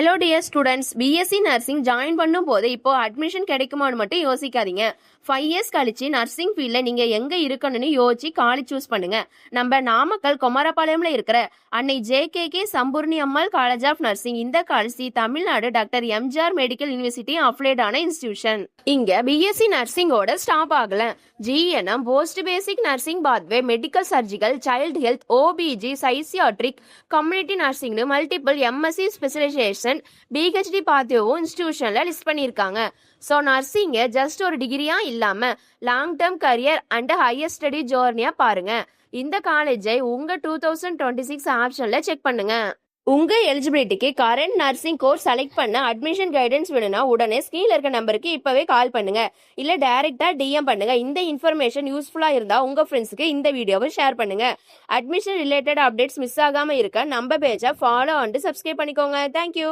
Hello dear students, BSc nursing join பண்ணும் போது இப்போ அட்மிஷன் கிடைக்குமான்னு மட்டும் யோசிக்காதீங்க. 5 இயர்ஸ் கழிச்சு நர்சிங் ஃபீல்ட்ல நீங்க எங்க இருக்கணும்னு யோசிச்சு காலேஜ் சூஸ் பண்ணுங்க. நம்ம நாமக்கல் குமாரபாளையம்ல இருக்கிற Annai JKK. Sampoorani Ammal college of nursing. இந்த college Tamil Nadu doctor MGR medical university affiliate ஆன இன்ஸ்டிடியூஷன். இங்க பிஎஸ்சி நர்சிங்கோட ஸ்டாப் ஆகல. GNM, post basic nursing, pathway, medical surgical, child health, OBG, psychiatric, community நர்சிங்னு மல்டிபிள் எம்எஸ்சி ஸ்பெஷலைசேஷன் பிஹெச்டி பாத்வேவும் இன்ஸ்டிடியூஷன்ல லிஸ்ட் பண்ணியிருக்காங்க. ஸோ நர்சிங்கை ஜஸ்ட் ஒரு டிகிரியா இல்லாம long term career and higher study ஜோர்னியா பாருங்க. இந்த காலேஜை உங்க 2026 ஆப்ஷன்ல செக் பண்ணுங்க. உங்க எலிஜிபிலிட்டிக்கு கரண்ட் நர்சிங் கோர்ஸ் செலக்ட் பண்ண அட்மிஷன் கைடன்ஸ் வேணும்னா உடனே ஸ்கிரீன்ல இருக்க நம்பருக்கு இப்பவே கால் பண்ணுங்க, இல்ல டைரக்டா டிஎம் பண்ணுங்க. இந்த இன்ஃபர்மேஷன் யூஸ்ஃபுல்லா இருந்தா உங்க ஃப்ரெண்ட்ஸ்க்கு இந்த வீடியோவை ஷேர் பண்ணுங்க. அட்மிஷன் ரிலேட்டட் அப்டேட்ஸ் மிஸ் ஆகாம இருக்க நம்ம பேஜை ஃபாலோ அண்ட் சப்ஸ்கிரைப் பண்ணிக்கோங்க. தேங்க்யூ.